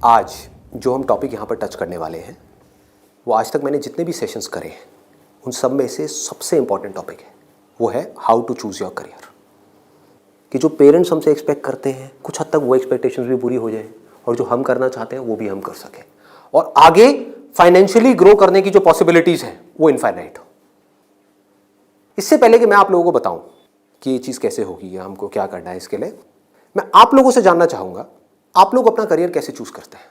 आज जो हम टॉपिक यहाँ पर टच करने वाले हैं वो आज तक मैंने जितने भी सेशंस करे हैं उन सब में से सबसे इम्पॉर्टेंट टॉपिक है, वो है how to choose your career. कि जो पेरेंट्स हमसे एक्सपेक्ट करते हैं कुछ हद तक वो एक्सपेक्टेशंस भी पूरी हो जाए और जो हम करना चाहते हैं वो भी हम कर सकें और आगे फाइनेंशियली ग्रो करने की जो पॉसिबिलिटीज़ हैं वो इनफाइनाइट हो। इससे पहले कि मैं आप लोगों को बताऊं कि ये चीज़ कैसे होगी या हमको क्या करना है, इसके लिए मैं आप लोगों से जानना चाहूँगा आप लोग अपना करियर कैसे चूज़ करते हैं।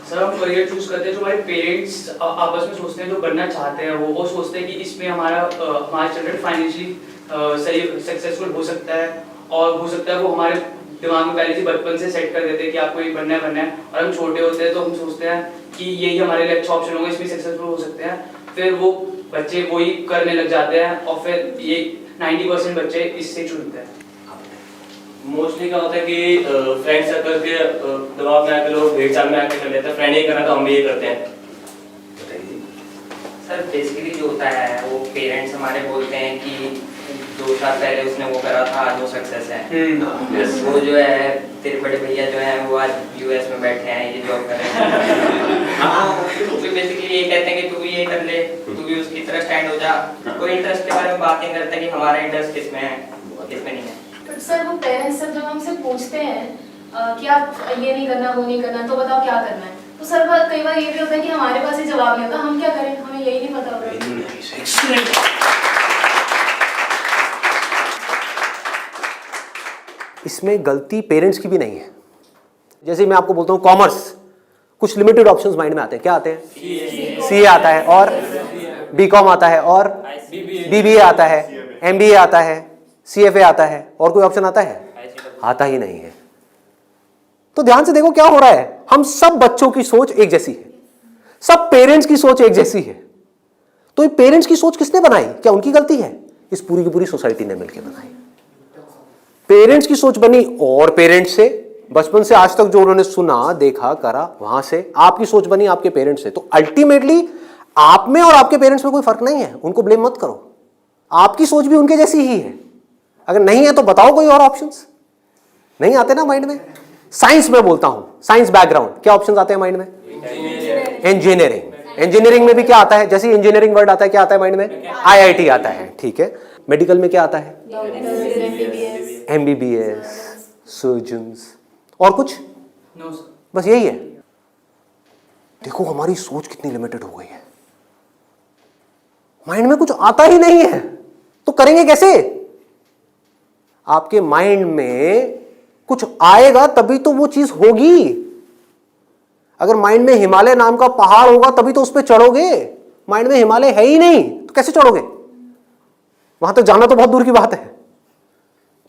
सर हम करियर चूज करते हैं जो हमारे पेरेंट्स आपस में सोचते हैं, जो बनना चाहते हैं वो सोचते हैं कि इसमें हमारा चिल्ड्रन फाइनेंशियली सही सक्सेसफुल हो सकता है और हो सकता है वो हमारे दिमाग में पहले से बचपन से सेट कर देते हैं कि आपको ये बनना है और हम छोटे होते हैं तो हम सोचते हैं कि यही हमारे लिए अच्छा ऑप्शन होगा, इसमें सक्सेसफुल हो सकते हैं। फिर वो बच्चे वही करने लग जाते हैं और फिर ये 90% बच्चे इससे चुनते हैं। मोस्टली क्या होता है कि फ्रेंड सर्कल के दबाव में आके लोग भेड़चाल में आके कर लेते हैं, फ्रेंड ये करना तो हम भी ये करते हैं। सर बेसिकली जो होता है वो पेरेंट्स हमारे बोलते हैं कि 2 साल पहले उसने वो करा था आज वो सक्सेस है। वो जो है तेरे बड़े भैया जो है वो आज यूएस में बैठे हैं, ये जॉब कर रहे हैं। हाँ बेसिकली ये कहते हैं कि तू भी ये कर ले, तू भी उसकी तरह स्टैंड हो जा। कोई इंटरेस्ट के बारे में बात नहीं करता कि हमारा इंटरेस्ट किसमें है किसमें नहीं है। सर वो पेरेंट्स जब हमसे पूछते हैं कि आप ये नहीं करना वो नहीं करना तो बताओ क्या करना है, तो सर कई बार ये भी होता है कि हमारे पास ही जवाब नहीं होता, हम क्या करें, हमें यही नहीं पता होता। इसमें गलती पेरेंट्स की भी नहीं है। जैसे मैं आपको बोलता हूँ कॉमर्स, कुछ लिमिटेड ऑप्शंस माइंड में आते हैं। क्या आते हैं? सीए आता है और बीकॉम आता है और बीबीए आता है, एमबीए आता है, सीएफए आता है, और कोई ऑप्शन आता है? आता ही नहीं है। तो ध्यान से देखो क्या हो रहा है। हम सब बच्चों की सोच एक जैसी है, सब पेरेंट्स की सोच एक जैसी है। तो ये पेरेंट्स की सोच किसने बनाई? क्या उनकी गलती है? इस पूरी की पूरी सोसाइटी ने मिलकर बनाई। पेरेंट्स की सोच बनी और पेरेंट्स से बचपन से आज तक जो उन्होंने सुना देखा करा वहां से आपकी सोच बनी आपके पेरेंट्स से। तो अल्टीमेटली आप में और आपके पेरेंट्स में कोई फर्क नहीं है, उनको ब्लेम मत करो। आपकी सोच भी उनके जैसी ही है। अगर नहीं है तो बताओ कोई और ऑप्शंस। नहीं आते ना माइंड में? साइंस में बोलता हूं, साइंस बैकग्राउंड, क्या ऑप्शंस आते हैं माइंड में? इंजीनियरिंग। इंजीनियरिंग में भी क्या आता है? जैसे इंजीनियरिंग वर्ड आता है क्या आता है माइंड में? आईआईटी आता है। ठीक है। मेडिकल में क्या आता है? एमबीबीएस, सर्जन्स, और कुछ? नो सर, बस यही है। देखो हमारी सोच कितनी लिमिटेड हो गई है। माइंड में कुछ आता ही नहीं है तो करेंगे कैसे? आपके माइंड में कुछ आएगा तभी तो वो चीज होगी। अगर माइंड में हिमालय नाम का पहाड़ होगा तभी तो उस पर चढ़ोगे। माइंड में हिमालय है ही नहीं तो कैसे चढ़ोगे? वहां तक जाना तो बहुत दूर की बात है।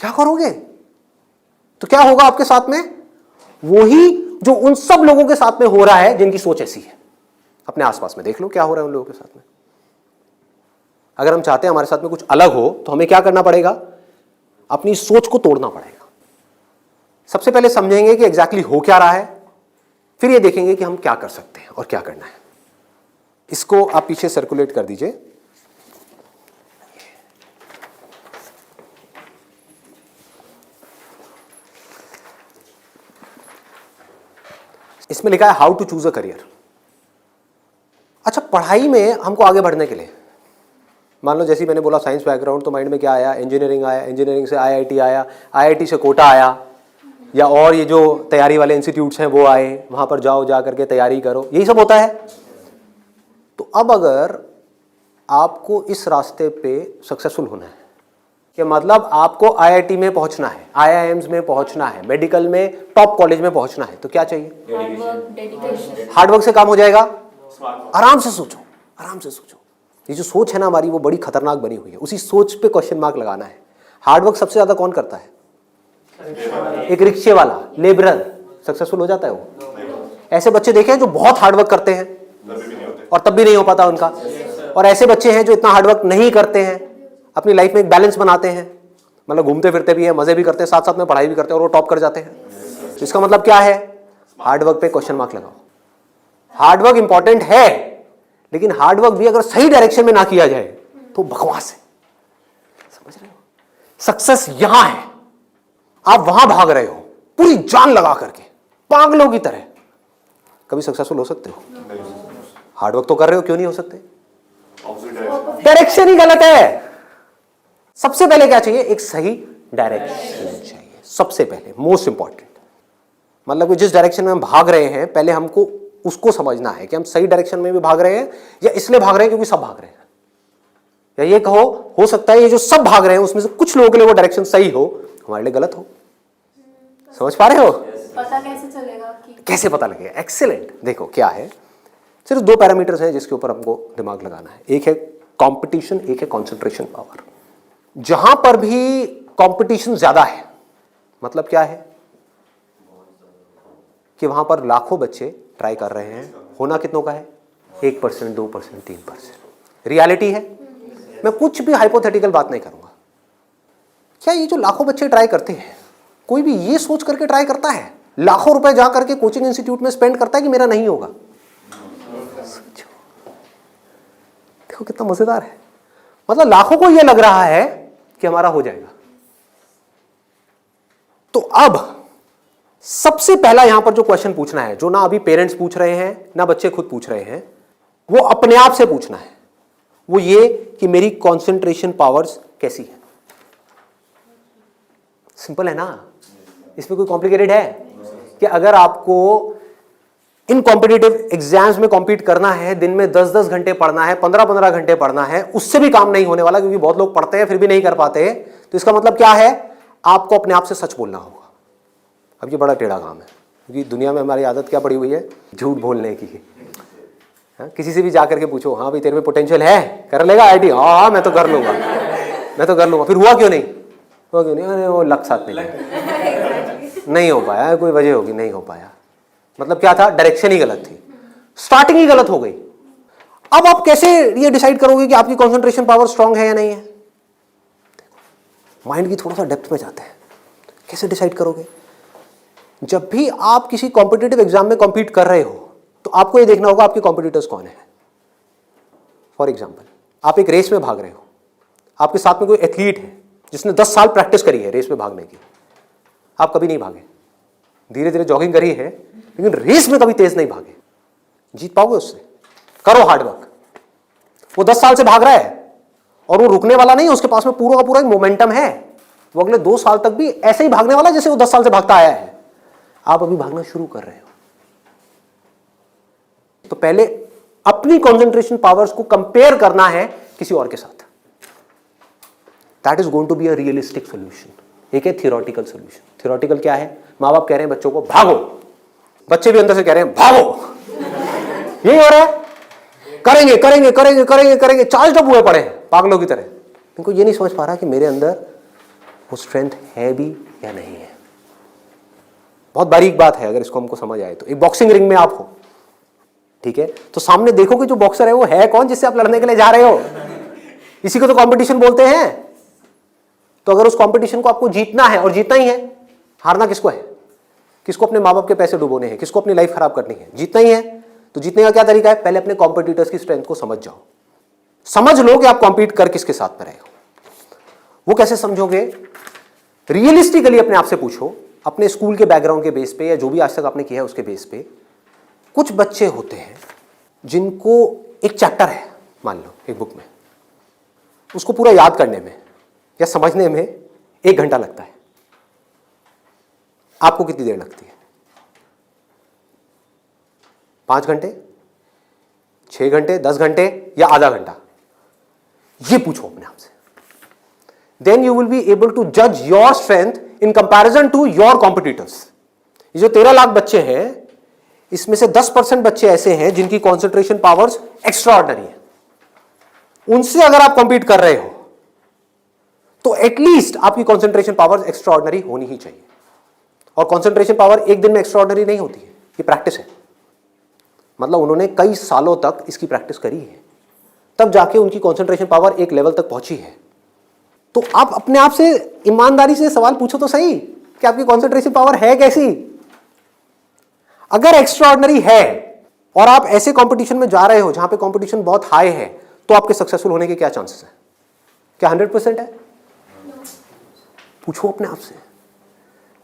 क्या करोगे? तो क्या होगा आपके साथ में? वही जो उन सब लोगों के साथ में हो रहा है जिनकी सोच ऐसी है। अपने आसपास में देख लो क्या हो रहा है उन लोगों के साथ में। अगर हम चाहते हैं हमारे साथ में कुछ अलग हो तो हमें क्या करना पड़ेगा? अपनी सोच को तोड़ना पड़ेगा। सबसे पहले समझेंगे कि एग्जैक्टली हो क्या रहा है, फिर ये देखेंगे कि हम क्या कर सकते हैं और क्या करना है। इसको आप पीछे सर्कुलेट कर दीजिए। इसमें लिखा है how to choose a career. अच्छा, पढ़ाई में हमको आगे बढ़ने के लिए मान लो जैसे मैंने बोला साइंस बैकग्राउंड, तो माइंड में क्या आया? इंजीनियरिंग आया, इंजीनियरिंग से आईआईटी आया, आईआईटी से कोटा आया, या और ये जो तैयारी वाले इंस्टीट्यूट्स हैं वो आए, वहाँ पर जाओ, जा करके तैयारी करो, यही सब होता है। तो अब अगर आपको इस रास्ते पे सक्सेसफुल होना है कि मतलब आपको आईआईटी में पहुँचना है, आईआईएम्स में पहुँचना है, मेडिकल में टॉप कॉलेज में पहुँचना है, तो क्या चाहिए? हार्डवर्क से काम हो जाएगा। आराम से सोचो, आराम से सोचो। ये जो सोच है ना हमारी वो बड़ी खतरनाक बनी हुई है। उसी सोच पे क्वेश्चन मार्क लगाना है। हार्डवर्क सबसे ज्यादा कौन करता है? एक रिक्शे वाला, लेबरर सक्सेसफुल हो जाता है वो। ऐसे बच्चे देखे हैं जो बहुत हार्डवर्क करते हैं और तब भी नहीं हो पाता उनका, और ऐसे बच्चे हैं जो इतना हार्डवर्क नहीं करते हैं, अपनी लाइफ में एक बैलेंस बनाते हैं, मतलब घूमते फिरते भी हैं, मजे भी करते हैं, साथ साथ में पढ़ाई भी करते हैं और वो टॉप कर जाते हैं। तो इसका मतलब क्या है? हार्डवर्क पे क्वेश्चन मार्क लगाओ। हार्डवर्क इंपॉर्टेंट है, लेकिन हार्डवर्क भी अगर सही डायरेक्शन में ना किया जाए तो बकवास है। समझ रहे हो? सक्सेस यहां है, आप वहां भाग रहे हो पूरी जान लगा करके पागलों की तरह, कभी सक्सेसफुल हो सकते हो? हार्डवर्क तो कर रहे हो, क्यों नहीं हो सकते? डायरेक्शन ही गलत है। सबसे पहले क्या चाहिए? एक सही डायरेक्शन चाहिए, सबसे पहले, मोस्ट इंपॉर्टेंट। मतलब कि जिस डायरेक्शन में हम भाग रहे हैं, पहले हमको उसको समझना है कि हम सही डायरेक्शन में भी भाग रहे हैं या इसलिए भाग रहे हैं क्योंकि सब भाग रहे हैं। या ये कहो, हो सकता है ये जो सब भाग रहे हैं उसमें से कुछ लोगों के लिए वो डायरेक्शन सही हो, हमारे लिए गलत हो। समझ पा रहे हो? पता कैसे चलेगा कि कैसे पता लगेगा? एक्सीलेंट। देखो क्या है, सिर्फ 2 पैरामीटर्स हैं जिसके ऊपर हमको दिमाग लगाना है। एक है कंपटीशन, एक है कंसंट्रेशन पावर। जहां पर भी कंपटीशन ज्यादा है, मतलब क्या है कि वहां पर लाखों बच्चे ट्राई कर रहे हैं, होना कितनों का है? 1%, 2%, 3%। रियलिटी है। मैं कुछ भी हाइपोथेटिकल बात नहीं करूंगा। क्या ये जो लाखों बच्चे ट्राई करते हैं, कोई भी ये सोच करके ट्राई करता है, लाखों रुपए जा करके कोचिंग इंस्टीट्यूट में स्पेंड करता है कि मेरा नहीं होगा? देखो कितना मजेदार है। मतलब लाखों को यह लग रहा है कि हमारा हो जाएगा। तो अब सबसे पहला यहां पर जो क्वेश्चन पूछना है, जो ना अभी पेरेंट्स पूछ रहे हैं ना बच्चे खुद पूछ रहे हैं, वो अपने आप से पूछना है। वो ये कि मेरी कंसंट्रेशन पावर्स कैसी है। सिंपल है ना, इसमें कोई कॉम्प्लिकेटेड है? कि अगर आपको इन कॉम्पिटिटिव एग्जाम्स में कॉम्पीट करना है, दिन में 10-10 घंटे पढ़ना है, 15-15 घंटे पढ़ना है, उससे भी काम नहीं होने वाला, क्योंकि बहुत लोग पढ़ते हैं फिर भी नहीं कर पाते। तो इसका मतलब क्या है? आपको अपने आप से सच बोलना होगा। अब ये बड़ा टेढ़ा काम है, क्योंकि दुनिया में हमारी आदत क्या पड़ी हुई है? झूठ बोलने की। हाँ, किसी से भी जा करके पूछो, हाँ भाई तेरे में पोटेंशियल है, कर लेगा आईटी? हाँ मैं तो कर लूंगा, मैं तो कर लूंगा। फिर हुआ क्यों नहीं? हुआ क्यों नहीं? अरे वो लक साथ नहीं हो पाया, कोई वजह होगी, नहीं हो पाया। मतलब क्या था? डायरेक्शन ही गलत थी, स्टार्टिंग ही गलत हो गई। अब आप कैसे ये डिसाइड करोगे कि आपकी कंसंट्रेशन पावर स्ट्रांग है या नहीं है? माइंड की थोड़ा सा डेप्थ में जाते हैं। कैसे डिसाइड करोगे? जब भी आप किसी कॉम्पिटिटिव एग्जाम में कॉम्पीट कर रहे हो, तो आपको ये देखना होगा आपके कॉम्पिटिटर्स कौन है। फॉर एग्जाम्पल, आप एक रेस में भाग रहे हो, आपके साथ में कोई एथलीट है जिसने 10 साल प्रैक्टिस करी है रेस में भागने की। आप कभी नहीं भागे, धीरे धीरे जॉगिंग करी है, लेकिन रेस में कभी तेज नहीं भागे। जीत पाओगे उससे? करो हार्डवर्क। वो 10 साल से भाग रहा है और वो रुकने वाला नहीं है, उसके पास में पूरा का पूरा एक मोमेंटम है। वो अगले 2 साल तक भी ऐसे ही भागने वाला जैसे वो 10 साल से भागता आया है। आप अभी भागना शुरू कर रहे हो, तो पहले अपनी कंसंट्रेशन पावर्स को कंपेयर करना है किसी और के साथ। That is going to be a realistic solution. एक है थियोरेटिकल सोल्यूशन। थियोरेटिकल क्या है? माँ बाप कह रहे हैं बच्चों को भागो, बच्चे भी अंदर से कह रहे हैं भागो। यही हो रहा है, करेंगे करेंगे करेंगे करेंगे करेंगे, चार्ज अप हुए पड़े हैं पागलों की तरह। इनको ये नहीं समझ पा रहा कि मेरे अंदर वो स्ट्रेंथ है भी या नहीं है। बहुत बारीक बात है, अगर इसको हमको समझ आए तो। एक बॉक्सिंग रिंग में आप हो, ठीक है, तो सामने देखो कि जो बॉक्सर है वो है कौन जिससे आप लड़ने के लिए जा रहे हो। इसी को तो कंपटीशन बोलते हैं। तो अगर उस कंपटीशन को आपको जीतना है, और जीतना ही है, हारना किसको है? किसको अपने माँ बाप के पैसे डुबोने हैं? किसको अपनी लाइफ खराब करनी है? जीतना ही है। तो जीतने का क्या तरीका है? पहले अपने कॉम्पिटिटर्स की स्ट्रेंथ को समझ जाओ। समझ लो कि आप कॉम्पीट कर किसके साथ में रहे हो। वो कैसे समझोगे? रियलिस्टिकली अपने आप से पूछो, अपने स्कूल के बैकग्राउंड के बेस पे या जो भी आज तक आपने किया है उसके बेस पे। कुछ बच्चे होते हैं जिनको एक चैप्टर है, मान लो एक बुक में, उसको पूरा याद करने में या समझने में 1 घंटा लगता है। आपको कितनी देर लगती है? 5 घंटे, 6 घंटे, 10 घंटे या आधा घंटा? ये पूछो अपने आप से। Then you will be able to जज your strength in comparison to your competitors. ये जो 13 लाख बच्चे हैं, इसमें से 10% बच्चे ऐसे हैं जिनकी कॉन्सेंट्रेशन पावर्स एक्स्ट्रा ऑर्डिनरी है। उनसे अगर आप कॉम्पीट कर रहे हो तो एटलीस्ट आपकी कॉन्सेंट्रेशन पावर्स एक्स्ट्रा ऑर्डिनरी होनी ही चाहिए। और कॉन्सेंट्रेशन पावर एक दिन में एक्स्ट्रा ऑर्डिनरी नहीं होती है, ये प्रैक्टिस है। मतलब उन्होंने कई सालों तक इसकी प्रैक्टिस करी है, तब जाके उनकी कॉन्सेंट्रेशन पावर एक लेवल तक पहुंची है। तो आप अपने आप से ईमानदारी से सवाल पूछो तो सही कि आपकी कॉन्सेंट्रेशन पावर है कैसी। अगर एक्स्ट्रा ऑर्डिनरी है और आप ऐसे कंपटीशन में जा रहे हो जहां पे कंपटीशन बहुत हाई है, तो आपके सक्सेसफुल होने के क्या चांसेस हैं? क्या 100% है? पूछो अपने आप से,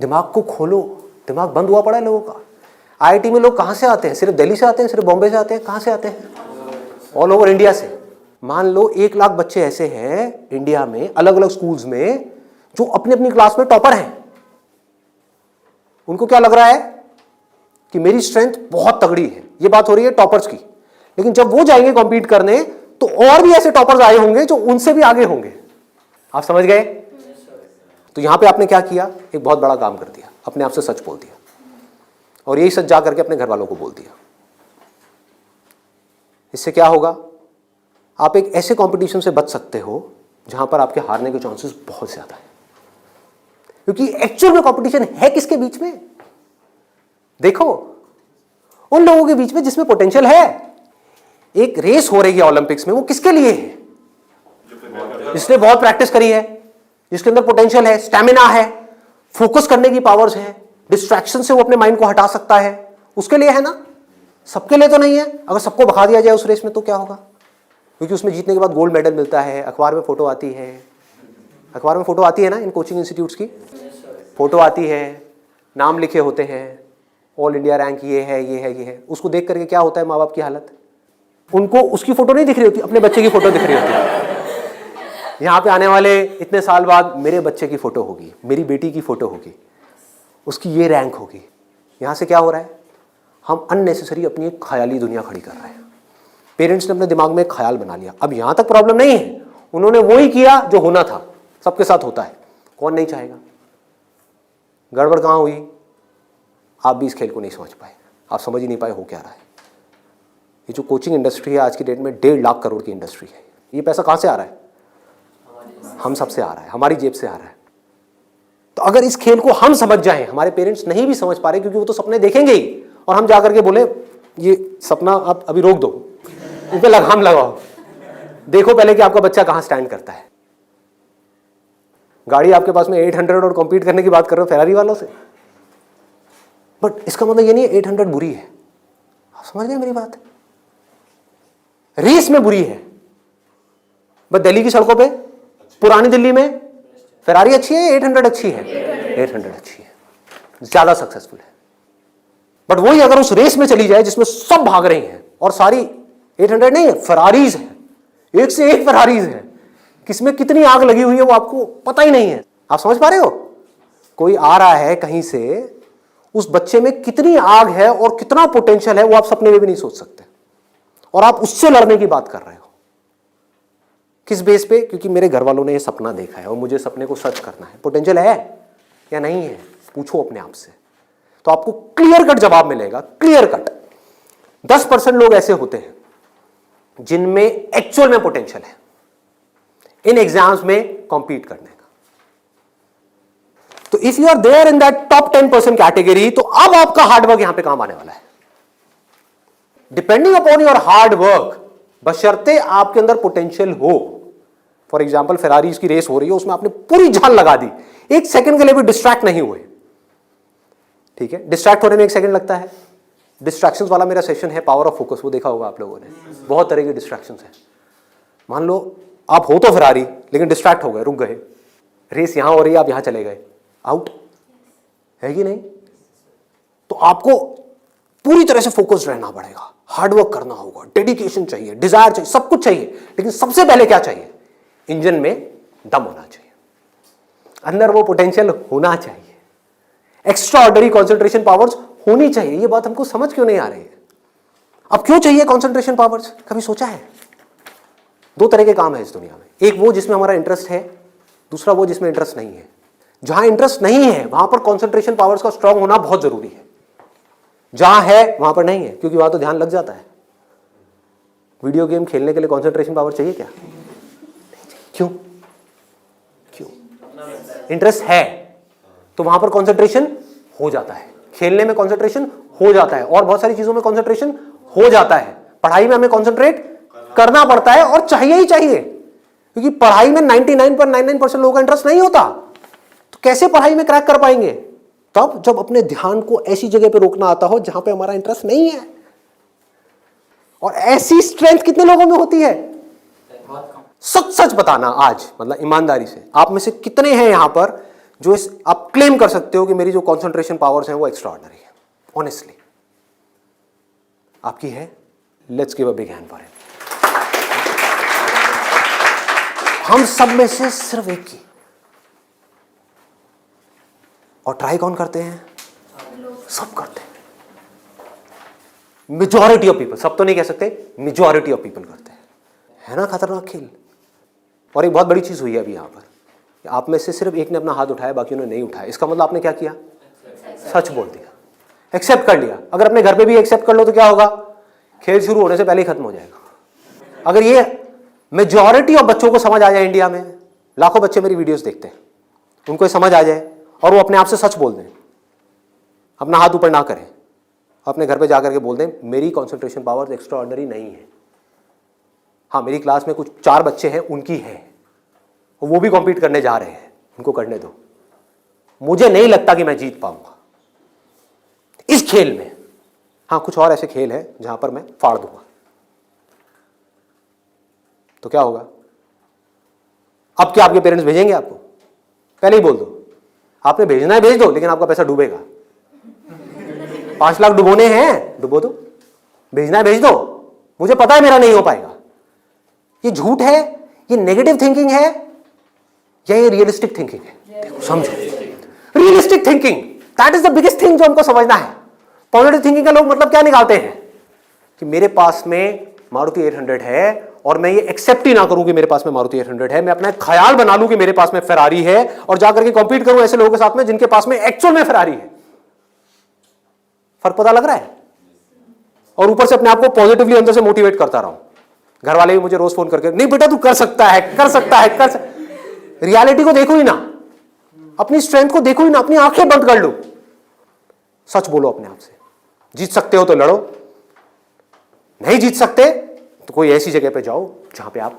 दिमाग को खोलो। दिमाग बंद हुआ पड़ा है लोगों का। आईआईटी में लोग कहाँ से आते हैं? सिर्फ दिल्ली से आते हैं, सिर्फ बॉम्बे से आते हैं? कहाँ से आते हैं? ऑल ओवर इंडिया से। मान लो 1 लाख बच्चे ऐसे हैं इंडिया में अलग अलग स्कूल्स में जो अपनी अपनी क्लास में टॉपर हैं। उनको क्या लग रहा है कि मेरी स्ट्रेंथ बहुत तगड़ी है। ये बात हो रही है टॉपर्स की। लेकिन जब वो जाएंगे कॉम्पीट करने तो और भी ऐसे टॉपर्स आए होंगे जो उनसे भी आगे होंगे। आप समझ गए? तो यहां पे आपने क्या किया? एक बहुत बड़ा काम कर दिया, अपने आप से सच बोल दिया और यही सच जा करके अपने घर वालों को बोल दिया। इससे क्या होगा? आप एक ऐसे कंपटीशन से बच सकते हो जहां पर आपके हारने के चांसेस बहुत ज्यादा है, क्योंकि एक्चुअल में कंपटीशन है किसके बीच में? देखो, उन लोगों के बीच में जिसमें पोटेंशियल है। एक रेस हो रही है ओलंपिक्स में, वो किसके लिए है? जिसने बहुत प्रैक्टिस करी है, जिसके अंदर पोटेंशियल है, स्टैमिना है, फोकस करने की पावर्स है, डिस्ट्रैक्शन से वो अपने माइंड को हटा सकता है, उसके लिए है ना। सबके लिए तो नहीं है। अगर सबको भगा दिया जाए उस रेस में तो क्या होगा? क्योंकि उसमें जीतने के बाद गोल्ड मेडल मिलता है, अखबार में फोटो आती है। अखबार में फोटो आती है ना, इन कोचिंग इंस्टीट्यूट्स की फोटो आती है, नाम लिखे होते हैं, ऑल इंडिया रैंक ये है, ये है, ये है। उसको देख करके क्या होता है माँ बाप की हालत? उनको उसकी फोटो नहीं दिख रही होती, अपने बच्चे की फोटो दिख रही होती है। यहाँ पे आने वाले इतने साल बाद मेरे बच्चे की फोटो होगी, मेरी बेटी की फोटो होगी, उसकी ये रैंक होगी। यहाँ से क्या हो रहा है? हम अननेसेसरी अपनी एक ख्याली दुनिया खड़ी कर रहे हैं। पेरेंट्स ने अपने दिमाग में एक ख्याल बना लिया। अब यहाँ तक प्रॉब्लम नहीं है, उन्होंने वो ही किया जो होना था। सबके साथ होता है, कौन नहीं चाहेगा? गड़बड़ कहाँ हुई? आप भी इस खेल को नहीं समझ पाए, आप समझ ही नहीं पाए हो क्या रहा है। ये जो कोचिंग इंडस्ट्री है आज की डेट में 1.5 लाख करोड़ की इंडस्ट्री है। ये पैसा कहाँ से आ रहा है? हम सबसे आ रहा है, हमारी जेब से आ रहा है। तो अगर इस खेल को हम समझ जाएं, हमारे पेरेंट्स नहीं भी समझ पा रहे क्योंकि वो तो सपने देखेंगे ही, और हम जाकर के बोले ये सपना आप अभी रोक दो, उन पे लगाम लगाओ, देखो पहले कि आपका बच्चा कहाँ स्टैंड करता है। गाड़ी आपके पास में 800 और कॉम्पीट करने की बात कर रहे हो फेरारी वालों से, बट इसका मतलब ये नहीं है 800 बुरी है। आप समझ गए मेरी बात? रेस में बुरी है, बट दिल्ली की सड़कों पे, पुरानी दिल्ली में फेरारी अच्छी है, 800 अच्छी है? 800 अच्छी है, ज्यादा सक्सेसफुल है। बट वही अगर उस रेस में चली जाए जिसमें सब भाग रही हैं और सारी 800 नहीं है, फेरारीज है, एक से एक फेरारीज है, किसमें कितनी आग लगी हुई है वो आपको पता ही नहीं है। आप समझ पा रहे हो? कोई आ रहा है कहीं से, उस बच्चे में कितनी आग है और कितना पोटेंशियल है वो आप सपने में भी नहीं सोच सकते, और आप उससे लड़ने की बात कर रहे हो। किस बेस पे? क्योंकि मेरे घर वालों ने ये सपना देखा है और मुझे सपने को सच करना है। पोटेंशियल है या नहीं है? पूछो अपने आप से, तो आपको क्लियर कट जवाब मिलेगा। क्लियर कट 10% लोग ऐसे होते हैं जिनमें एक्चुअल में पोटेंशियल है इन एग्जाम्स में कॉम्पीट करने का। तो if you are there in that top 10% category, तो अब आपका हार्डवर्क यहां पे काम आने वाला है। Depending upon your hard work, बशर्ते आपके अंदर पोटेंशियल हो। फॉर एग्जाम्पल फेरारीज की रेस हो रही है, उसमें आपने पूरी जान लगा दी, एक सेकंड के लिए भी डिस्ट्रैक्ट नहीं हुए। ठीक है, डिस्ट्रैक्ट होने में 1 सेकंड लगता है। डिस्ट्रैक्शंस वाला मेरा सेशन है पावर ऑफ फोकस, वो देखा होगा आप लोगों ने। बहुत तरह की डिस्ट्रैक्शंस है। मान लो आप हो तो फेरारी, लेकिन डिस्ट्रैक्ट हो गए, रुक गए, रेस यहां हो रही है, आप यहां चले गए, आउट है कि नहीं? तो आपको पूरी तरह से फोकस्ड रहना पड़ेगा, हार्डवर्क करना होगा, डेडिकेशन चाहिए, डिजायर चाहिए, सब कुछ चाहिए। लेकिन सबसे पहले क्या चाहिए? इंजन में दम होना चाहिए, अंदर वो पोटेंशियल होना चाहिए, एक्स्ट्रा ऑर्डिनरी कॉन्सेंट्रेशन पावर्स होनी चाहिए। ये बात हमको समझ क्यों नहीं आ रही है? अब क्यों चाहिए कॉन्सेंट्रेशन पावर्स? कभी सोचा है? 2 तरह के काम है इस दुनिया में, एक वो जिसमें हमारा इंटरेस्ट है, दूसरा वो जिसमें इंटरेस्ट नहीं है। जहां इंटरेस्ट नहीं है वहां पर कॉन्सेंट्रेशन पावर्स का स्ट्रांग होना बहुत जरूरी है, जहां है वहां पर नहीं है, क्योंकि वहां तो ध्यान लग जाता है। वीडियो गेम खेलने के लिए कॉन्सेंट्रेशन पावर चाहिए क्या? क्यों? क्यों? इंटरेस्ट है तो वहां पर कॉन्सेंट्रेशन हो जाता है, खेलने में कॉन्सेंट्रेशन हो जाता है, और बहुत सारी चीजों में कॉन्सेंट्रेशन हो जाता है। पढ़ाई में हमें कॉन्सेंट्रेट करना पड़ता है, और चाहिए ही चाहिए, क्योंकि पढ़ाई में 99.99% लोगों का इंटरेस्ट नहीं होता। तो कैसे पढ़ाई में क्रैक कर पाएंगे? तब जब अपने ध्यान को ऐसी जगह पे रोकना आता हो जहां पे हमारा इंटरेस्ट नहीं है। और ऐसी स्ट्रेंथ कितने लोगों में होती है? सच सच बताना आज, मतलब ईमानदारी से, आप में से कितने हैं यहां पर जो आप क्लेम कर सकते हो कि मेरी जो कॉन्सेंट्रेशन पावर्स हैं वो एक्स्ट्रा ऑर्डिनरी है? ऑनेस्टली आपकी है, let's give a big hand for it. हम सब में से सिर्फ एक की, और ट्राई कौन करते हैं? सब करते हैं। मेजॉरिटी ऑफ पीपल, सब तो नहीं कह सकते, मेजॉरिटी ऑफ पीपल करते हैं। है ना खतरनाक खेल। और एक बहुत बड़ी चीज हुई है अभी यहां पर, आप में से सिर्फ एक ने अपना हाथ उठाया, बाकी ने नहीं उठाया। इसका मतलब आपने क्या किया? सच बोल दिया, एक्सेप्ट कर लिया। अगर अपने घर पे भी एक्सेप्ट कर लो तो क्या होगा? खेल शुरू होने से पहले ही खत्म हो जाएगा। अगर ये मेजॉरिटी ऑफ बच्चों को समझ आ जाए, इंडिया में लाखों बच्चे मेरी वीडियोस देखते हैं, उनको ये समझ आ जाए और वो अपने आप से सच बोल दें, अपना हाथ ऊपर ना करें, अपने घर पे जाकर के बोल दें मेरी कंसंट्रेशन पावर एक्स्ट्रा ऑर्डिनरी नहीं है। हाँ, मेरी क्लास में कुछ 4 बच्चे हैं, उनकी है, और वो भी कॉम्पीट करने जा रहे हैं, उनको करने दो। मुझे नहीं लगता कि मैं जीत पाऊंगा इस खेल में। हाँ, कुछ और ऐसे खेल हैं जहां पर मैं फाड़ दूंगा, तो क्या होगा? अब क्या आपके पेरेंट्स भेजेंगे आपको? पहले ही बोल दो, आपने भेजना है भेज दो, लेकिन आपका पैसा डूबेगा। 5 लाख डुबोने हैं, डुबो दो। भेजना है भेज दो, मुझे पता है मेरा नहीं हो पाएगा। ये झूठ है, ये नेगेटिव थिंकिंग है, या ये रियलिस्टिक थिंकिंग है? समझो, realistic thinking, that is the biggest thing जो हमको समझना है। पॉजिटिव थिंकिंग का लोग मतलब क्या निकालते हैं कि मेरे पास में मारुति 800 है, और मैं ये एक्सेप्ट ही ना करूं कि मेरे पास में मारुति 800 है, मैं अपना एक ख्याल बना लूं कि मेरे पास में फेरारी है, और जाकर के कॉम्पीट करूं ऐसे लोगों के साथ में जिनके पास में एक्चुअल में फेरारी है। फर्क पता लग रहा है? और ऊपर से अपने आप को पॉजिटिवली अंदर से मोटिवेट करता रहा हूं। घर वाले भी मुझे रोज फोन करके, नहीं बेटा तू कर सकता है, कर सकता है, कर सकता। रियलिटी को देखो ही ना, अपनी स्ट्रेंथ को देखो ही ना, अपनी आंखें बंद कर लो, सच बोलो अपने आप से। जीत सकते हो तो लड़ो, नहीं जीत सकते तो कोई ऐसी जगह पे जाओ जहां पे आप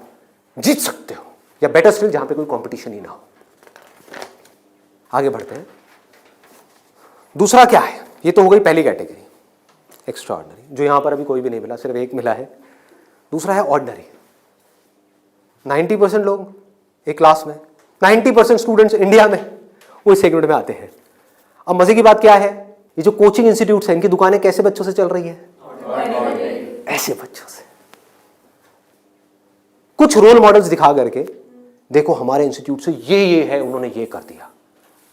जीत सकते हो, या बेटर स्टिल जहां पे कोई कंपटीशन ही ना हो। आगे बढ़ते हैं। दूसरा क्या है? ये तो हो गई पहली कैटेगरी, एक्स्ट्रा ऑर्डिनरी, जो यहां पर अभी कोई भी नहीं मिला, सिर्फ एक मिला है। दूसरा है ऑर्डिनरी। 90% लोग एक क्लास में, 90% स्टूडेंट्स इंडिया में वो इस सेगमेंट में आते हैं। अब मजे की बात क्या है, ये जो कोचिंग इंस्टीट्यूट्स हैं, इनकी दुकानें कैसे बच्चों से चल रही है? ऐसे बच्चों से। कुछ रोल मॉडल्स दिखा करके, देखो हमारे इंस्टीट्यूट से ये है, उन्होंने ये कर दिया,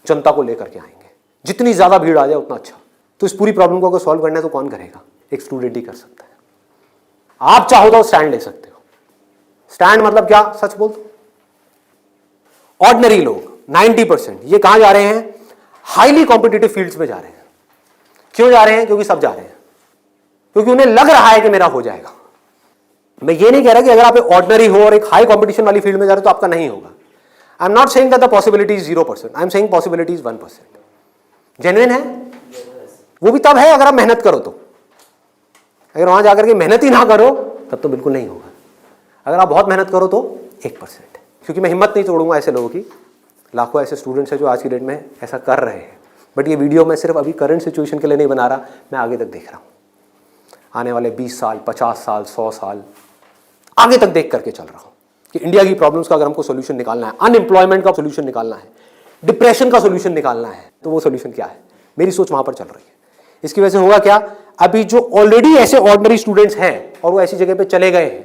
जनता को लेकर के आएंगे। जितनी ज्यादा भीड़ आ जाए उतना अच्छा। तो इस पूरी प्रॉब्लम को अगर सॉल्व करना है तो कौन करेगा? एक स्टूडेंट ही कर सकता है। आप चाहो तो स्टैंड ले सकते हो। स्टैंड मतलब क्या? सच बोल दो। ऑर्डिनरी लोग 90% ये कहां जा रहे हैं? हाईली कॉम्पिटिटिव फील्ड्स में जा रहे हैं। क्यों जा रहे हैं? क्योंकि सब जा रहे हैं, क्योंकि उन्हें लग रहा है कि मेरा हो जाएगा। मैं ये नहीं कह रहा कि अगर आप ऑर्डिनरी हो और एक हाई कॉम्पिटिशन वाली फील्ड में जा रहे हो तो आपका नहीं होगा। I am not saying that the possibility is 0%, I am saying possibility is 1%। Genuine है वो भी तब है अगर आप मेहनत करो तो। अगर वहां जाकर के मेहनत ही ना करो तब तो बिल्कुल नहीं होगा। अगर आप बहुत मेहनत करो तो 1%। क्योंकि मैं हिम्मत नहीं तोड़ूंगा ऐसे लोगों की। लाखों ऐसे स्टूडेंट्स हैं जो आज की डेट में ऐसा कर रहे हैं। बट ये वीडियो मैं सिर्फ अभी करंट सिचुएशन के लिए नहीं बना रहा, मैं आगे तक देख रहा हूँ। आने वाले 20 साल, 50 साल, 100 साल आगे तक देख करके चल रहा हूँ कि इंडिया की प्रॉब्लम्स का अगर हमको सोल्यूशन निकालना है, अनएम्प्लॉयमेंट का सोल्यूशन निकालना है, डिप्रेशन का सोल्यूशन निकालना है, तो वो सोल्यूशन क्या है? मेरी सोच वहां पर चल रही है। इसकी वजह से होगा क्या? अभी जो ऑलरेडी ऐसे ऑर्डिनरी स्टूडेंट्स हैं और वो ऐसी जगह पे चले गए हैं,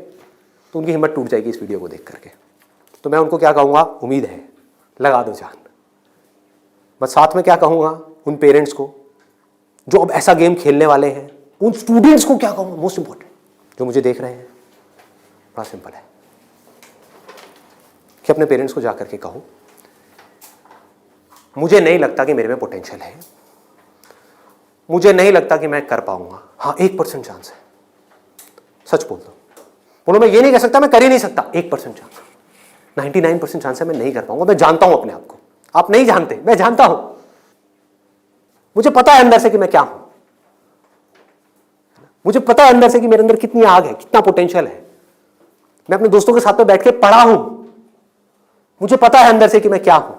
तो उनकी हिम्मत टूट जाएगी इस वीडियो को देख करके। तो मैं उनको क्या कहूँगा? उम्मीद है, लगा दो जान। बस साथ में क्या कहूँगा उन पेरेंट्स को जो अब ऐसा गेम खेलने वाले हैं, उन स्टूडेंट्स को क्या कहूँगा? मोस्ट इंपॉर्टेंट जो मुझे देख रहे हैं, बड़ा सिंपल है कि अपने पेरेंट्स को जाकर के कहो मुझे नहीं लगता कि मेरे में पोटेंशियल है, मुझे नहीं लगता कि मैं कर पाऊंगा। हाँ, 1% चांस है। सच बोल दो, बोलो मैं ये नहीं कह सकता मैं कर ही नहीं सकता, 1% चांस, 99% चांस है मैं नहीं कर पाऊंगा। मैं जानता हूं अपने आप को, आप नहीं जानते, मैं जानता हूं। मुझे पता है अंदर से कि मैं क्या हूं, मुझे पता है अंदर से कि मेरे अंदर कितनी आग है, कितना पोटेंशियल है। मैं अपने दोस्तों के साथ में बैठ के पढ़ा हूं, मुझे पता है अंदर से कि मैं क्या हूं।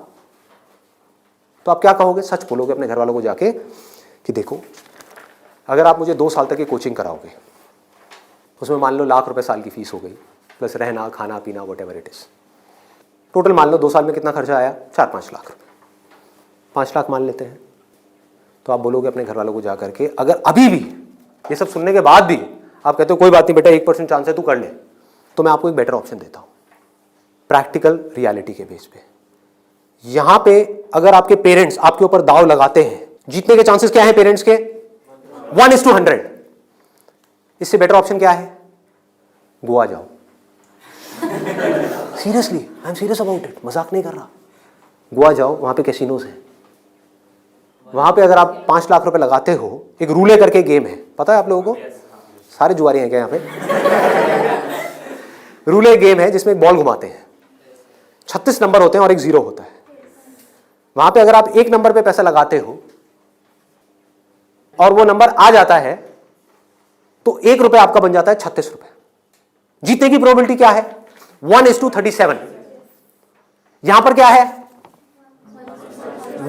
तो आप क्या कहोगे? सच बोलोगे अपने घर वालों को जाके कि देखो अगर आप मुझे 2 साल तक की कोचिंग कराओगे, उसमें मान लो ₹1,00,000 साल की फीस हो गई, प्लस रहना खाना पीना what ever it is, total मान लो 2 साल में कितना खर्चा आया? 4-5 लाख रुपए। 5 लाख मान लेते हैं। तो आप बोलोगे अपने घर वालों को जाकर के, अगर अभी भी ये सब सुनने के बाद भी आप कहते हो कोई बात नहीं बेटा 1% चांस है तू कर ले, तो मैं आपको एक बेटर ऑप्शन देता हूं प्रैक्टिकल रियलिटी के बेस पे। यहां पे अगर आपके पेरेंट्स आपके ऊपर दाव लगाते हैं, जीतने के चांसेस क्या है पेरेंट्स के? 1:100। इससे बेटर ऑप्शन क्या है? गोवा जाओ। Seriously, I am serious about it, मजाक नहीं कर रहा। गोवा जाओ, वहां पे कैसीनोज हैं, वहां पे अगर आप 5 लाख रुपए लगाते हो, एक रूले करके गेम है, पता है आप लोगों को? सारे जुआरी हैं क्या यहाँ पे? रूले गेम है जिसमें एक बॉल घुमाते हैं, 36 नंबर होते हैं और एक 0 होता है। वहां पे अगर आप 1 नंबर पे पैसा लगाते हो और वो नंबर आ जाता है तो 1 रुपए आपका बन जाता है 36 रुपए। जीतने की प्रोबेबिलिटी क्या है? 1:37। यहां पर क्या है?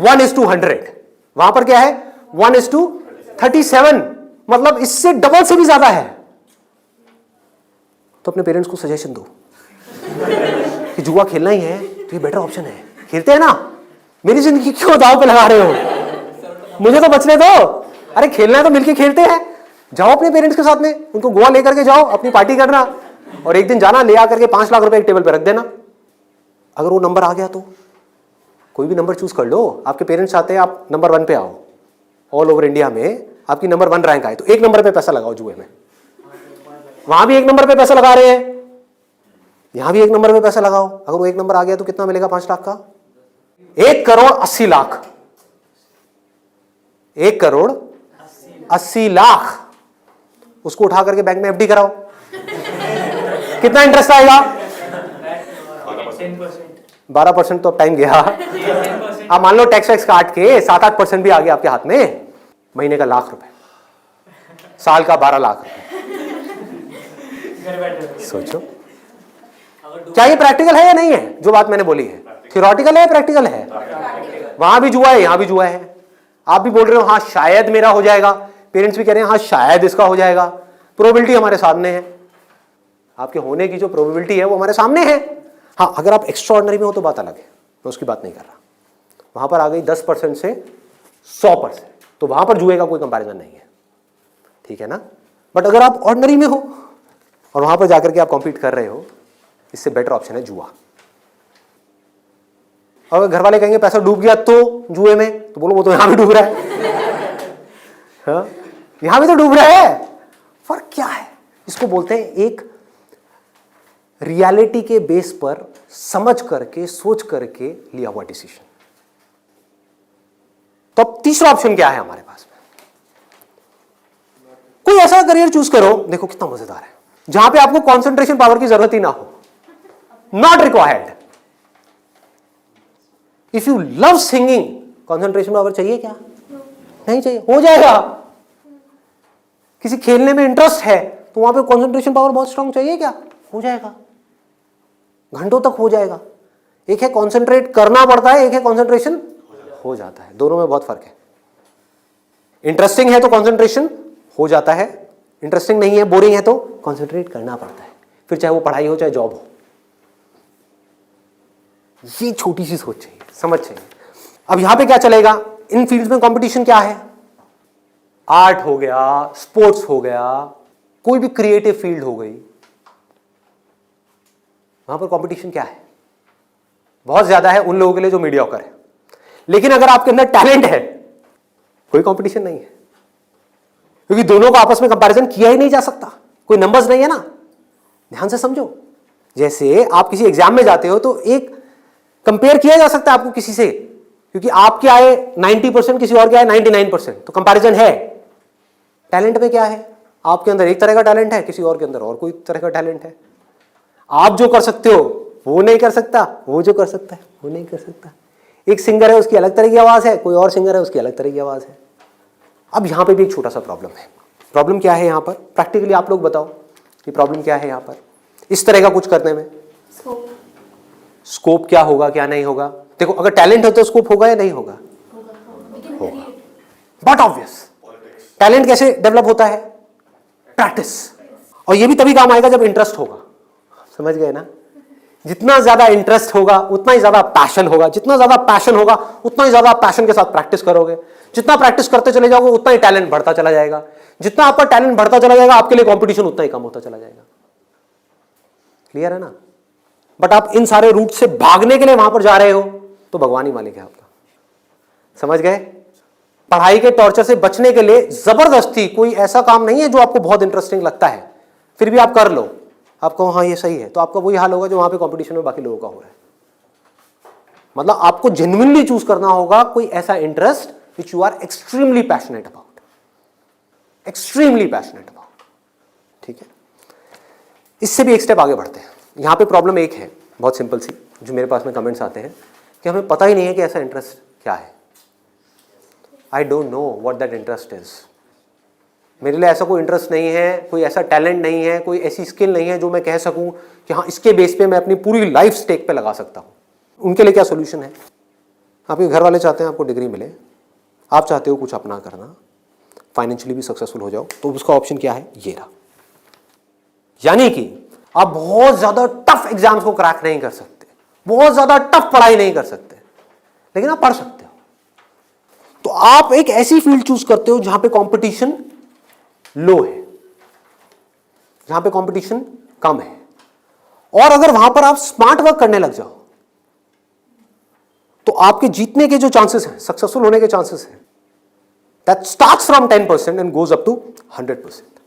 1:100। वहां पर क्या है? 1:37, मतलब इससे डबल से भी ज्यादा है। तो अपने पेरेंट्स को सजेशन दो कि जुआ खेलना ही है तो ये बेटर ऑप्शन है, खेलते हैं ना। मेरी जिंदगी क्यों दांव पे लगा रहे हो? मुझे तो बचने दो। अरे खेलना है तो मिलके खेलते हैं। जाओ अपने पेरेंट्स के साथ में, उनको गोवा लेकर के जाओ, अपनी पार्टी करना, और एक दिन जाना ले आकर के 5 लाख रुपए एक टेबल पे रख देना। अगर वो नंबर आ गया तो कोई भी नंबर चूज कर लो। आपके पेरेंट्स चाहते हैं आप नंबर 1 पे आओ, ऑल ओवर इंडिया में आपकी नंबर 1 रैंक आए, तो 1 नंबर पे पैसा लगाओ जुए में। वहां भी 1 नंबर पे पैसा लगा रहे हैं, यहां भी 1 नंबर पे पैसा लगाओ। अगर वो 1 नंबर आ गया तो कितना मिलेगा? 5 लाख का 1,80,00,000। 1,80,00,000 उसको उठा करके बैंक में एफडी कराओ। कितना इंटरेस्ट आएगा? 12%। तो अब टाइम गया। आप मान लो टैक्स वैक्स काट के 7-8% भी आ गया आपके हाथ में, महीने का 1,00,000 रुपए, साल का 12 लाख रुपए। सोचो क्या ये प्रैक्टिकल है या नहीं है? जो बात मैंने बोली है थियोरेटिकल है, प्रैक्टिकल है? वहां भी जुआ है, यहां भी जुआ है। आप भी बोल रहे हो हाँ शायद मेरा हो जाएगा, पेरेंट्स भी कह रहे हैं हाँ शायद इसका हो जाएगा। प्रोबेबिलिटी हमारे सामने है, आपके होने की जो प्रोबेबिलिटी है वो हमारे सामने है। हाँ अगर आप एक्स्ट्राऑर्डिनरी में हो तो बात अलग है, मैं उसकी बात नहीं कर रहा। वहां पर आ गई 10% से 100%, तो वहां पर जुए का कोई कंपैरिजन नहीं है, ठीक है ना। बट अगर आप ऑर्डिनरी में हो और वहां पर जाकर के आप कॉम्पीट कर रहे हो, इससे बेटर ऑप्शन है जुआ। और घर वाले कहेंगे पैसा डूब गया तो जुए में, तो बोलो वो तो यहां भी डूब रहा है। हाँ? यहां भी तो डूब रहा है। फर्क क्या है? इसको बोलते हैं एक रियलिटी के बेस पर समझ करके सोच करके लिया हुआ डिसीजन। तो अब तीसरा ऑप्शन क्या है हमारे पास में? कोई ऐसा करियर चूज करो, देखो कितना मजेदार है, जहां पे आपको कंसंट्रेशन पावर की जरूरत ही ना हो, not required. If you love singing, concentration power चाहिए क्या? नहीं चाहिए, हो जाएगा। किसी खेलने में इंटरेस्ट है तो वहां पे कंसंट्रेशन पावर बहुत स्ट्रांग चाहिए क्या? हो जाएगा, घंटों तक हो जाएगा। एक है कंसंट्रेट करना पड़ता है, एक है कंसंट्रेशन हो जाता है, दोनों में बहुत फर्क है। इंटरेस्टिंग है तो कंसंट्रेशन हो जाता है, इंटरेस्टिंग नहीं है, बोरिंग है तो कंसंट्रेट करना पड़ता है, फिर चाहे वो पढ़ाई हो चाहे जॉब हो। ये छोटी सी सोच चाहिए, समझ चाहिए। अब यहां पे क्या चलेगा? इन फील्ड्स में कंपटीशन क्या है? आर्ट हो गया, स्पोर्ट्स हो गया, कोई भी क्रिएटिव फील्ड हो गई, वहां पर कंपटीशन क्या है? बहुत ज्यादा है उन लोगों के लिए जो मीडियोकर है। लेकिन अगर आपके अंदर टैलेंट है, कोई कंपटीशन नहीं है, क्योंकि दोनों को आपस में कंपैरिजन किया ही नहीं जा सकता, कोई नंबर्स नहीं है ना। ध्यान से समझो, जैसे आप किसी एग्जाम में जाते हो तो एक कंपेयर किया जा सकता है आपको किसी से, क्योंकि आपके आए 90%, किसी और के आए 99%, तो कंपैरिजन है। टैलेंट में क्या है? आपके अंदर एक तरह का टैलेंट है, किसी और के अंदर और कोई तरह का टैलेंट है। आप जो कर सकते हो वो नहीं कर सकता, वो जो कर सकता है वो नहीं कर सकता। एक सिंगर है उसकी अलग तरह की आवाज है, कोई और सिंगर है उसकी अलग तरह की आवाज है। अब यहां पे भी एक छोटा सा प्रॉब्लम है। प्रॉब्लम क्या है यहां पर? प्रैक्टिकली आप लोग बताओ कि प्रॉब्लम क्या है यहां पर इस तरह का कुछ करने में? स्कोप क्या होगा क्या नहीं होगा? देखो अगर टैलेंट हो तो स्कोप होगा या नहीं होगा? होगा। बट ऑब्वियस, टैलेंट कैसे डेवलप होता है? प्रैक्टिस। और ये भी तभी काम आएगा जब इंटरेस्ट होगा। समझ गए ना? जितना ज्यादा इंटरेस्ट होगा उतना ही ज्यादा पैशन होगा, जितना ज्यादा पैशन होगा उतना ही ज्यादा पैशन के साथ प्रैक्टिस करोगे, जितना प्रैक्टिस करते चले जाओगे उतना ही टैलेंट बढ़ता चला जाएगा, जितना आपका टैलेंट बढ़ता चला जाएगा आपके लिए कंपटीशन उतना ही कम होता चला जाएगा। क्लियर है ना? बट आप इन सारे रूट से भागने के लिए वहां पर जा रहे हो तो भगवान ही मालिक है आपका। समझ गए? पढ़ाई के टॉर्चर से बचने के लिए जबरदस्ती कोई ऐसा काम नहीं है जो आपको बहुत इंटरेस्टिंग लगता है फिर भी आप कर लो, आप कहो हाँ ये सही है, तो आपका वही हाल होगा जो वहां पे कंपटीशन में बाकी लोगों का हो रहा है। मतलब आपको जेन्युइनली चूज करना होगा कोई ऐसा interest which you are extremely passionate about, extremely passionate about. ठीक है, इससे भी एक स्टेप आगे बढ़ते हैं। यहां पे प्रॉब्लम एक है बहुत सिंपल सी, जो मेरे पास में कमेंट्स आते हैं कि हमें पता ही नहीं है कि ऐसा इंटरेस्ट क्या है। I don't know what that interest is. मेरे लिए ऐसा कोई इंटरेस्ट नहीं है, कोई ऐसा टैलेंट नहीं है, कोई ऐसी स्किल नहीं है जो मैं कह सकूं कि हाँ इसके बेस पे मैं अपनी पूरी लाइफ स्टेक पे लगा सकता हूं। उनके लिए क्या सोल्यूशन है? आपके घर वाले चाहते हैं आपको डिग्री मिले, आप चाहते हो कुछ अपना करना, फाइनेंशियली भी सक्सेसफुल हो जाओ, तो उसका ऑप्शन क्या है? ये रहा। यानी कि आप बहुत ज्यादा टफ एग्जाम्स को क्रैक नहीं कर सकते, बहुत ज्यादा टफ पढ़ाई नहीं कर सकते, लेकिन आप पढ़ सकते हो। तो आप एक ऐसी फील्ड चूज करते हो जहां पे कंपटीशन लो है, जहां पे कंपटीशन कम है, और अगर वहां पर आप स्मार्ट वर्क करने लग जाओ तो आपके जीतने के जो चांसेस हैं, सक्सेसफुल होने के चांसेस हैं, that starts from 10% and goes up to 100%,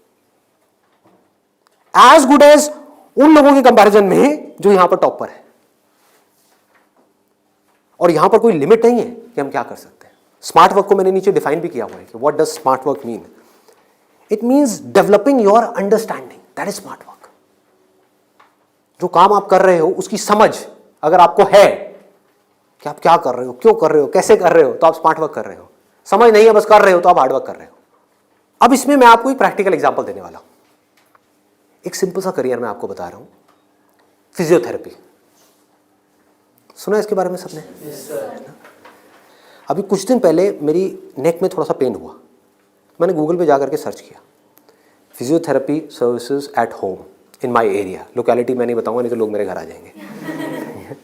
as good as उन लोगों के कंपैरिजन में जो यहां पर टॉपर है। और यहां पर कोई लिमिट नहीं है कि हम क्या कर सकते हैं। स्मार्ट वर्क को मैंने नीचे डिफाइन भी किया हुआ है कि what does smart work mean. It means developing your understanding, that is smart work. जो काम आप कर रहे हो उसकी समझ अगर आपको है कि आप क्या कर रहे हो, क्यों कर रहे हो, कैसे कर रहे हो, तो आप स्मार्ट वर्क कर रहे हो। समझ नहीं है बस कर रहे हो तो आप हार्ड वर्क कर रहे हो। अब इसमें मैं आपको एक प्रैक्टिकल एग्जांपल देने वाला हूं। एक सिंपल सा करियर मैं आपको बता रहा हूं, फिजियोथेरेपी। सुना इसके बारे में सबने? अभी कुछ दिन पहले मेरी नेक में थोड़ा सा पेन हुआ, मैंने गूगल पे जाकर के सर्च किया physiotherapy services at home in my area. Locality मैं नहीं बताऊंगा, नहीं तो लोग मेरे घर आ जाएंगे।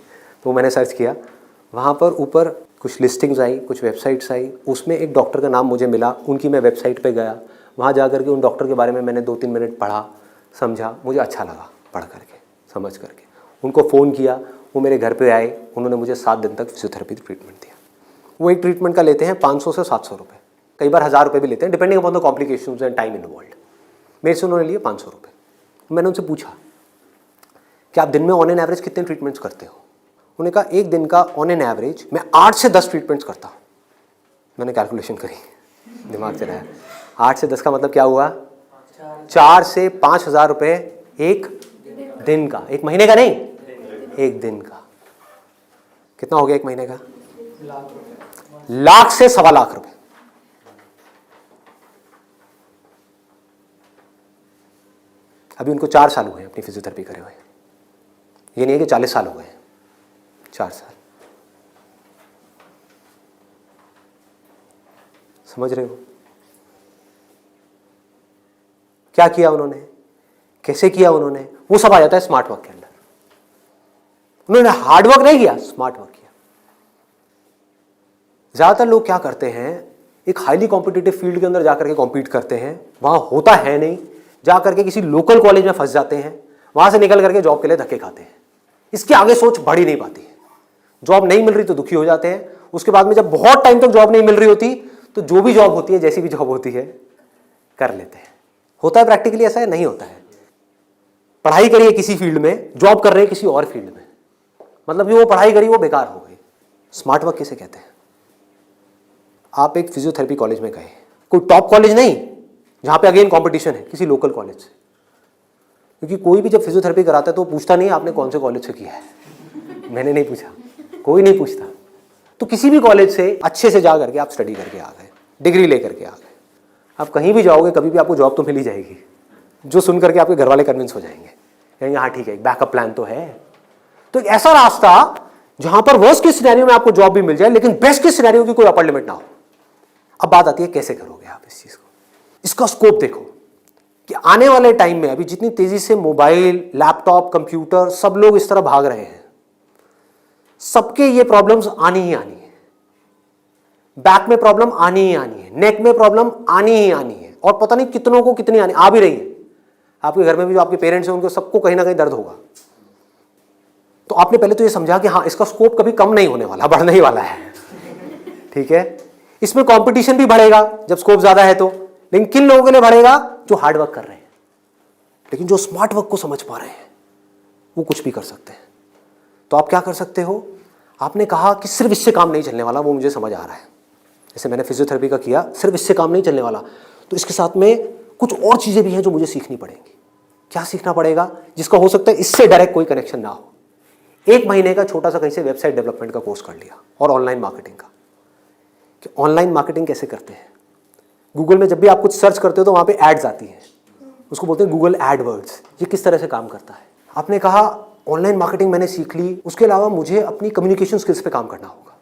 तो मैंने सर्च किया, वहाँ पर ऊपर कुछ लिस्टिंग्स आई, कुछ वेबसाइट्स आई, उसमें एक डॉक्टर का नाम मुझे मिला। उनकी मैं वेबसाइट पे गया, वहाँ जा करके उन डॉक्टर के बारे में मैंने 2-3 मिनट पढ़ा, समझा, मुझे अच्छा लगा पढ़ करके, समझ करके। उनको फ़ोन किया, वो मेरे घर पे आए, उन्होंने मुझे 7 दिन तक फिजियोथेरेपी ट्रीटमेंट दिया। वो एक ट्रीटमेंट का लेते हैं 500 से 700 रुपये, कई बार 1000 रुपये भी लेते हैं, depending upon the complications and time involved. मेरे से उन्होंने लिए 500 रुपये। मैंने उनसे पूछा कि आप दिन में ऑन एन एवरेज कितने ट्रीटमेंट्स करते हो? उन्होंने कहा एक दिन का ऑन एन एवरेज मैं 8 से 10 ट्रीटमेंट्स करता हूँ। मैंने कैलकुलेशन करी, दिमाग चलाया, 8 से 10 का मतलब क्या हुआ? 4 से 5,000 रुपये एक दिन का, एक महीने का नहीं, एक दिन का। कितना हो गया एक महीने का? लाख से 1.25 लाख रुपए। अभी उनको 4 साल हुए अपनी फिजियोथेरेपी करे हुए। ये नहीं है कि 40 साल हो गए, 4 साल। समझ रहे हो क्या किया उन्होंने, कैसे किया उन्होंने? वो सब आ जाता है स्मार्ट वर्क के अंदर। उन्होंने हार्ड वर्क नहीं किया, स्मार्ट वर्क किया। ज्यादातर लोग क्या करते हैं, एक हाईली कॉम्पिटिटिव फील्ड के अंदर जाकर के कॉम्पीट करते हैं, वहां होता है नहीं, जाकर के किसी लोकल कॉलेज में फंस जाते हैं, वहां से निकल करके जॉब के लिए धक्के खाते हैं। इसके आगे सोच बढ़ ही नहीं पाती है। जॉब नहीं मिल रही तो दुखी हो जाते हैं, उसके बाद में जब बहुत टाइम तक जॉब नहीं मिल रही होती तो जो भी जॉब होती है, जैसी भी जॉब होती है, कर लेते हैं। होता है प्रैक्टिकली ऐसा है? नहीं होता है। पढ़ाई करिए किसी फील्ड में, जॉब कर रहे हैं किसी और फील्ड में, मतलब जो वो पढ़ाई करी वो बेकार हो गई। स्मार्ट वर्क किसे कहते हैं? आप एक फिजियोथेरेपी कॉलेज में गए, कोई टॉप कॉलेज नहीं जहां पे अगेन कंपटीशन है, किसी लोकल कॉलेज से। क्योंकि कोई भी जब फिजियोथेरेपी कराता है तो पूछता नहीं आपने कौन से कॉलेज से किया है। मैंने नहीं पूछा, कोई नहीं पूछता। तो किसी भी कॉलेज से अच्छे से जा करके आप स्टडी करके आ गए, डिग्री लेकर के आ गए। आप कहीं भी जाओगे कभी भी आपको जॉब तो मिल ही जाएगी, जो सुन करके आपके घर वाले कन्विंस हो जाएंगे, कहेंगे हाँ ठीक है, एक बैकअप प्लान तो है। तो एक ऐसा रास्ता जहां पर वर्स्ट केस सिनेरियो में आपको जॉब भी मिल जाए, लेकिन बेस्ट केस सिनेरियो की कोई अपर लिमिट ना हो। अब बात आती है कैसे करोगे आप इस चीज को। इसका स्कोप देखो, कि आने वाले टाइम में अभी जितनी तेजी से मोबाइल, लैपटॉप, कंप्यूटर सब लोग इस तरह भाग रहे हैं, सबके ये प्रॉब्लम्स आनी ही आनी है। बैक में प्रॉब्लम आनी ही आनी है, नेक में प्रॉब्लम आनी ही आनी है, और पता नहीं कितनों को कितनी आनी आ भी रही है। आपके घर में भी जो आपके पेरेंट्स हैं उनको सबको कहीं ना कहीं दर्द होगा। तो आपने पहले तो ये समझा कि हाँ, इसका स्कोप कभी कम नहीं होने वाला, बढ़ने ही वाला है। ठीक है, इसमें कंपटीशन भी बढ़ेगा जब स्कोप ज्यादा है तो, लेकिन किन लोगों के लिए बढ़ेगा? जो हार्ड वर्क कर रहे हैं, लेकिन जो स्मार्ट वर्क को समझ पा रहे हैं वो कुछ भी कर सकते हैं। तो आप क्या कर सकते हो? आपने कहा कि सिर्फ इससे काम नहीं चलने वाला, वो मुझे समझ आ रहा है, जैसे मैंने फिजियोथेरेपी का किया, सिर्फ इससे काम नहीं चलने वाला, तो इसके साथ में कुछ और चीजें भी हैं जो मुझे सीखनी पड़ेंगी। क्या सीखना पड़ेगा? जिसका हो सकता है इससे डायरेक्ट कोई कनेक्शन ना हो। 1 महीने का छोटा सा कहीं से वेबसाइट डेवलपमेंट का कोर्स कर लिया, और ऑनलाइन मार्केटिंग का, कि ऑनलाइन मार्केटिंग कैसे करते हैं। गूगल में जब भी आप कुछ सर्च करते हो तो वहां पे एड्स आती हैं, उसको बोलते हैं गूगल एडवर्ड्स। ये किस तरह से काम करता है? आपने कहा ऑनलाइन मार्केटिंग मैंने सीख ली, उसके अलावा मुझे अपनी कम्युनिकेशन स्किल्स पे काम करना होगा,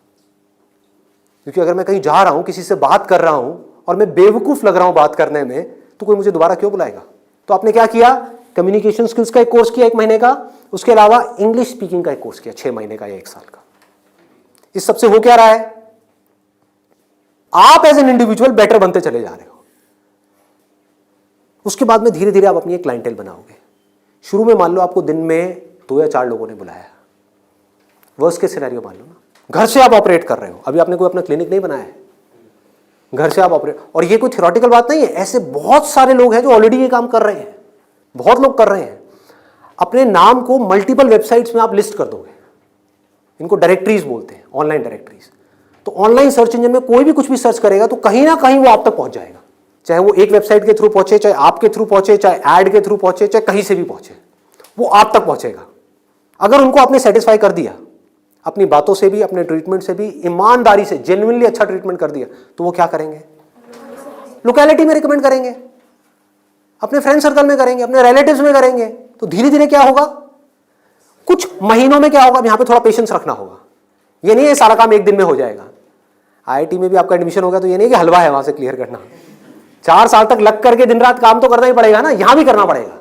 क्योंकि अगर मैं कहीं जा रहा हूं, किसी से बात कर रहा हूं और मैं बेवकूफ लग रहा हूं बात करने में, तो कोई मुझे दोबारा क्यों बुलाएगा? तो आपने क्या किया? कम्युनिकेशन स्किल्स का एक कोर्स किया 1 महीने का, उसके अलावा इंग्लिश स्पीकिंग का एक कोर्स किया 6 महीने का या 1 साल का। इस सबसे हो क्या रहा है? आप एज एन इंडिविजुअल बेटर बनते चले जा रहे हो। उसके बाद में धीरे धीरे आप अपनी एक क्लाइंटेल बनाओगे। शुरू में मान लो आपको दिन में 2 या 4 लोगों ने बुलाया, वर्स्ट केस सिनेरियो मान लो ना, घर से आप ऑपरेट कर रहे हो, अभी आपने कोई अपना क्लिनिक नहीं बनाया है, घर से आप ऑपरेट, और ये कोई थ्योरेटिकल बात नहीं है, ऐसे बहुत सारे लोग हैं जो ऑलरेडी ये काम कर रहे हैं, बहुत लोग कर रहे हैं। अपने नाम को मल्टीपल वेबसाइट्स में आप लिस्ट कर दोगे, इनको डायरेक्टरीज बोलते हैं, ऑनलाइन डायरेक्टरीज। तो ऑनलाइन सर्च इंजन में कोई भी कुछ भी सर्च करेगा तो कहीं ना कहीं वो आप तक पहुंच जाएगा, चाहे वो एक वेबसाइट के थ्रू पहुंचे, चाहे आपके थ्रू पहुंचे, चाहे ऐड के थ्रू पहुंचे, चाहे कहीं से भी पहुंचे, वो आप तक पहुंचेगा। अगर उनको आपने सेटिस्फाई कर दिया, अपनी बातों से भी, अपने ट्रीटमेंट से भी, ईमानदारी से, जेन्युइनली अच्छा ट्रीटमेंट कर दिया, तो वो क्या करेंगे? लोकेलिटी में रिकमेंड करेंगे, अपने फ्रेंड सर्कल में करेंगे, अपने रिलेटिव्स में करेंगे। तो धीरे धीरे क्या होगा? कुछ महीनों में क्या होगा? यहां पे थोड़ा पेशेंस रखना होगा। ये नहीं है सारा काम 1 दिन में हो जाएगा। आईआईटी में भी आपका एडमिशन हो गया तो ये नहीं कि हलवा है वहां से क्लियर करना, 4 साल तक लग करके दिन रात काम तो करना ही पड़ेगा ना, यहां भी करना पड़ेगा।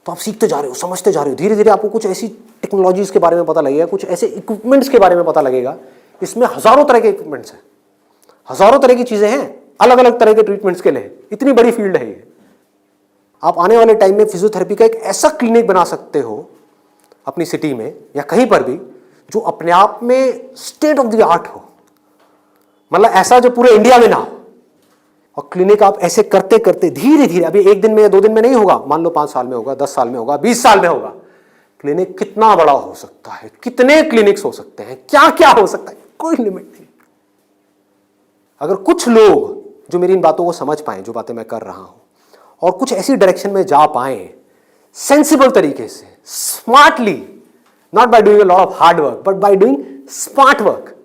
तो आप सीखते जा रहे हो, समझते जा रहे हो, धीरे धीरे आपको कुछ ऐसी टेक्नोलॉजीज के बारे में पता लगेगा, कुछ ऐसे इक्विपमेंट्स के बारे में पता लगेगा। इसमें हजारों तरह के इक्विपमेंट्स हैं, हजारों तरह की चीजें हैं, अलग अलग तरह के ट्रीटमेंट्स के लिए। इतनी बड़ी फील्ड है ये। आप आने वाले टाइम में फिजियोथेरेपी का एक ऐसा क्लिनिक बना सकते हो अपनी सिटी में या कहीं पर भी, जो अपने आप में स्टेट ऑफ द आर्ट हो, मतलब ऐसा जो पूरे इंडिया में ना हो। और क्लिनिक आप ऐसे करते करते धीरे धीरे, अभी 1 दिन में या 2 दिन में नहीं होगा, मान लो 5 साल में होगा, 10 साल में होगा, 20 साल में होगा। क्लिनिक कितना बड़ा हो सकता है, कितने क्लिनिक्स हो सकते हैं, क्या क्या हो सकता है, कोई लिमिट नहीं। अगर कुछ लोग जो मेरी इन बातों को समझ पाए, जो बातें मैं कर रहा हूं, और कुछ ऐसी डायरेक्शन में जा पाए सेंसिबल तरीके से, smartly, not by doing a lot of hard work but by doing smart work,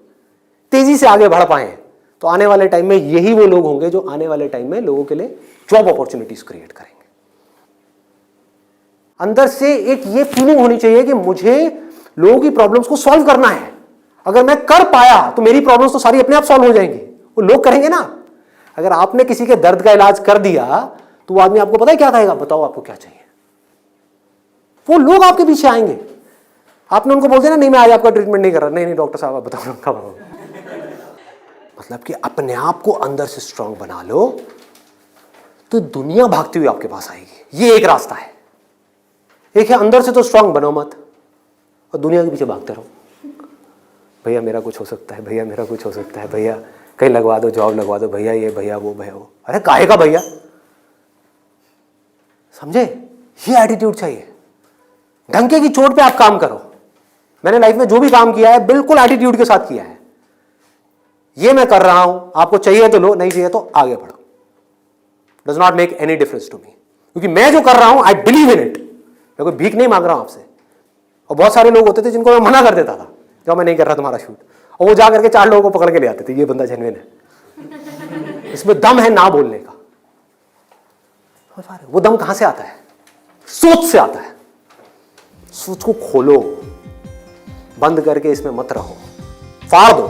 तेजी से आगे बढ़ पाए, तो आने वाले टाइम में यही वो लोग होंगे जो आने वाले टाइम में लोगों के लिए जॉब अपॉर्चुनिटीज क्रिएट करेंगे। अंदर से एक ये फीलिंग होनी चाहिए कि मुझे लोगों की प्रॉब्लम्स को सॉल्व करना है। अगर मैं कर पाया तो मेरी प्रॉब्लम्स तो सारी अपने आप सॉल्व हो जाएंगी, वो लोग करेंगे ना। अगर आपने किसी के दर्द का इलाज कर दिया तो वो आदमी आपको पता है क्या कहेगा? बताओ आपको क्या चाहिए। वो लोग आपके पीछे आएंगे। आपने उनको बोल दिया ना, नहीं मैं आज आपका ट्रीटमेंट नहीं कर रहा, नहीं डॉक्टर साहब आप बताओ कब आओ। मतलब कि अपने आप को अंदर से स्ट्रांग बना लो तो दुनिया भागती हुई आपके पास आएगी। ये एक रास्ता है। एक है अंदर से तो स्ट्रांग बनो मत और दुनिया के पीछे भागते रहो। भैया मेरा कुछ हो सकता है, भैया मेरा कुछ हो सकता है, भैया कहीं लगवा दो, जॉब लगवा दो, भैया ये भैया वो भैया वो। अरे काहे का भैया, समझे? ये एटीट्यूड चाहिए। डंके की चोट पे आप काम करो। मैंने लाइफ में जो भी काम किया है बिल्कुल एटीट्यूड के साथ किया है। ये मैं कर रहा हूं, आपको चाहिए तो लो, नहीं चाहिए तो आगे बढ़ो। Does not make any difference to me, क्योंकि मैं जो कर रहा हूं आई बिलीव इन इट। मैं कोई भीख नहीं मांग रहा हूं आपसे। और बहुत सारे लोग होते थे जिनको मैं मना कर देता था, जो मैं नहीं कर रहा तुम्हारा शूट, और वो जा करके 4 लोगों को पकड़ के ले आते थे, ये बंदा जेन्युइन है, इसमें दम है ना बोलने का। वो दम कहां से आता है? सोच से आता है। सोच को खोलो, बंद करके इसमें मत रहो, फाड़ दो।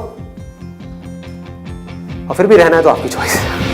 और फिर भी रहना है तो आपकी चॉइस है।